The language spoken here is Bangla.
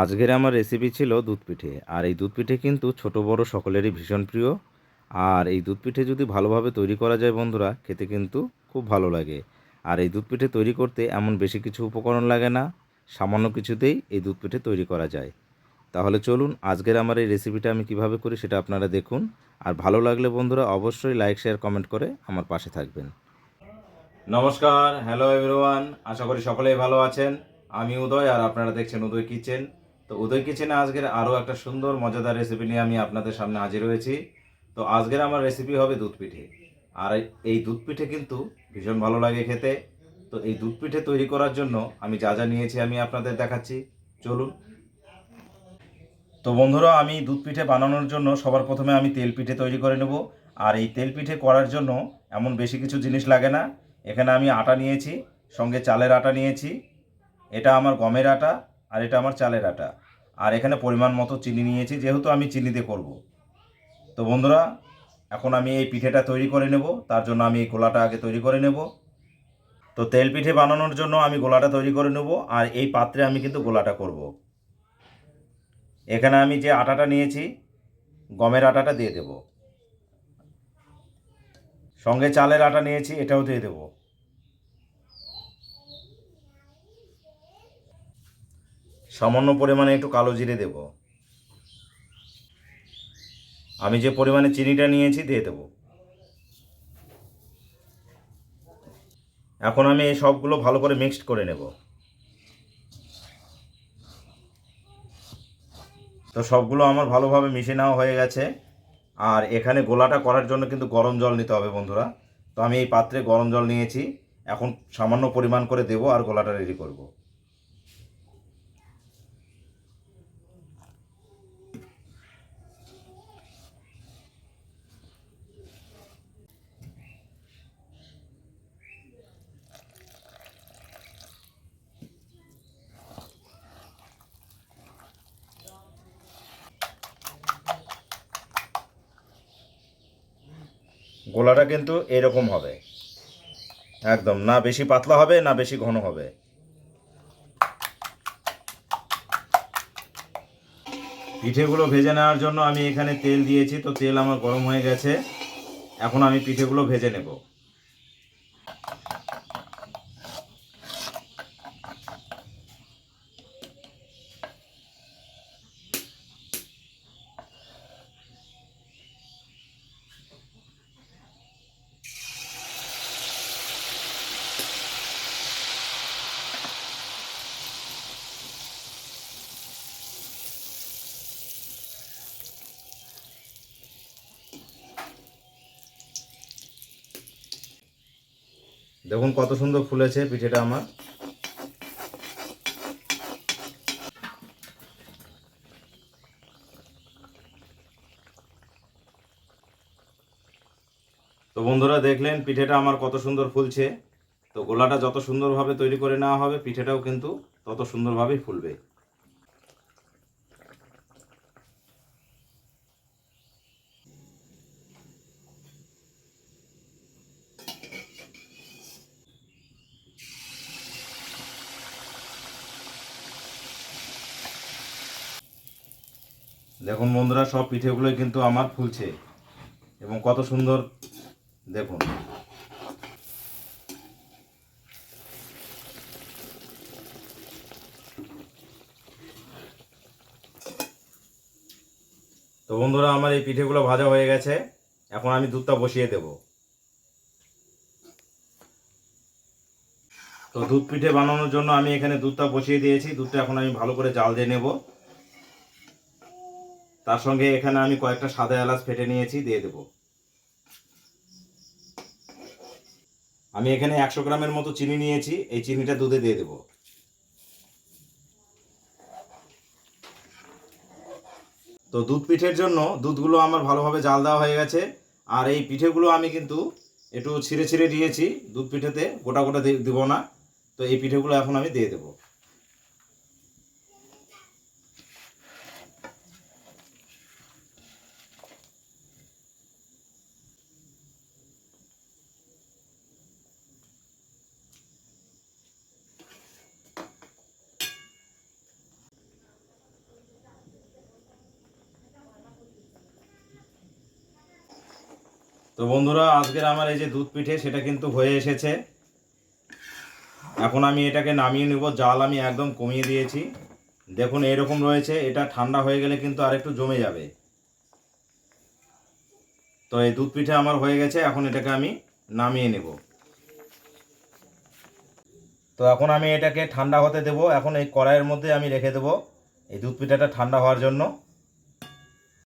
আজকের আমার রেসিপি ছিল দুধ পিঠে। আর এই দুধ পিঠে কিন্তু ছোট বড় সকলেরই ভীষণ প্রিয়। আর এই দুধ পিঠে যদি ভালোভাবে তৈরি করা যায় বন্ধুরা, খেতে কিন্তু খুব ভালো লাগে। আর এই দুধ পিঠে তৈরি করতে এমন বেশি কিছু উপকরণ লাগে না, সামান্য কিছুতেই এই দুধ পিঠে তৈরি করা যায়। তাহলে চলুন আজকের আমার এই রেসিপিটা আমি কিভাবে করি সেটা আপনারা দেখুন। আর ভালো লাগলে বন্ধুরা অবশ্যই লাইক শেয়ার কমেন্ট করে আমার পাশে থাকবেন। নমস্কার, হ্যালো এভরিওয়ান, আশা করি সকলেই ভালো আছেন। আমি উদয় আর আপনারা দেখছেন উদয় কিচেন। তো উদয় কিচেনে আজকের আরও একটা সুন্দর মজাদার রেসিপি নিয়ে আমি আপনাদের সামনে হাজির হয়েছি। তো আজকের আমার রেসিপি হবে দুধ পিঠে। আর এই দুধ পিঠে কিন্তু ভীষণ ভালো লাগে খেতে। তো এই দুধ পিঠে তৈরি করার জন্য আমি যা যা নিয়েছি আমি আপনাদের দেখাচ্ছি, চলুন। তো বন্ধুরা, আমি দুধ পিঠে বানানোর জন্য সবার প্রথমে আমি তেল পিঠে তৈরি করে নেব। আর এই তেল পিঠে করার জন্য এমন বেশি কিছু জিনিস লাগে না। এখানে আমি আটা নিয়েছি, সঙ্গে চালের আটা নিয়েছি। এটা আমার গমের আটা আর এটা আমার চালের আটা। আর এখানে পরিমাণ মতো চিনি নিয়েছি, যেহেতু আমি চিনি দিয়ে করব। তো বন্ধুরা, এখন আমি এই পিঠেটা তৈরি করে নেব। তার জন্য আমি এই গোলাটা আগে তৈরি করে নেব। তো তেল পিঠে বানানোর জন্য আমি গোলাটা তৈরি করে নেব, আর এই পাত্রে আমি কিন্তু গোলাটা করব। এখানে আমি যে আটাটা নিয়েছি, গমের আটাটা দিয়ে দেব। সঙ্গে চালের আটা নিয়েছি, এটাও দিয়ে দেব। সামান্য পরিমাণে একটু কালো জিরে দেব। আমি যে পরিমাণে চিনিটা নিয়েছি দিয়ে দেব। এখন আমি এই সবগুলো ভালো করে মিক্সড করে নেব। তো সবগুলো আমার ভালোভাবে মিশিয়ে নেওয়া হয়ে গেছে। আর এখানে গোলাটা করার জন্য কিন্তু গরম জল নিতে হবে বন্ধুরা। তো আমি এই পাত্রে গরম জল নিয়েছি, এখন সামান্য পরিমাণ করে দেব আর গোলাটা রেডি করব। গোলাটা কিন্তু এরকম হবে, একদম না বেশি পাতলা হবে না বেশি ঘন হবে। পিঠেগুলো ভেজে নেওয়ার জন্য আমি এখানে তেল দিয়েছি, তো তেল আমার গরম হয়ে গেছে। এখন আমি পিঠেগুলো ভেজে নেব। দেখুন কত সুন্দর ফুলেছে পিঠেটা আমার। তো বন্ধুরা, দেখলেন পিঠেটা আমার কত সুন্দর ফুলছে। তো গোলাটা যত সুন্দরভাবে তৈরি করে নেওয়া হবে, পিঠেটাও কিন্তু তত সুন্দরভাবেই ফুলবে। দেখুন বন্ধুরা, সব পিঠেগুলোই কিন্তু আমার ফুলছে এবং কত সুন্দর দেখুন। তো বন্ধুরা, আমার এই পিঠেগুলো ভাজা হয়ে গেছে। এখন আমি দুধটা বসিয়ে দেব। তো দুধ পিঠে বানানোর জন্য আমি এখানে দুধটা বসিয়ে দিয়েছি। দুধটা এখন আমি ভালো করে জাল দিয়ে নেব। তার সঙ্গে এখানে আমি কয়েকটা সাদা এলাচ ফেটে নিয়েছি, দিয়ে দেব। আমি এখানে 100 গ্রামের মতো চিনি নিয়েছি, এই চিনিটা দুধে দিয়ে দেব। তো দুধ পিঠের জন্য দুধগুলো আমার ভালোভাবে জাল দেওয়া হয়ে গেছে। আর এই পিঠেগুলো আমি কিন্তু একটু ছিঁড়ে ছিঁড়ে দিয়েছি দুধ পিঠেতে, গোটা গোটা দেবো না। তো এই পিঠেগুলো এখন আমি দিয়ে দেবো। তো বন্ধুরা, আজকের আমার এই যে দুধ পিঠে সেটা কিন্তু হয়ে এসেছে। এখন আমি এটাকে নামিয়ে নেব। জাল আমি একদম কমিয়ে দিয়েছি। দেখুন এরকম রয়েছে। এটা ঠান্ডা হয়ে গেলে কিন্তু আরেকটু জমে যাবে। তো এই দুধ পিঠে আমার হয়ে গেছে। এখন এটাকে আমি নামিয়ে নেব। তো এখন আমি এটাকে ঠান্ডা হতে দেব। এখন এই কড়াইয়ের মধ্যে আমি রেখে দেব এই দুধ পিঠাটা ঠান্ডা হওয়ার জন্য।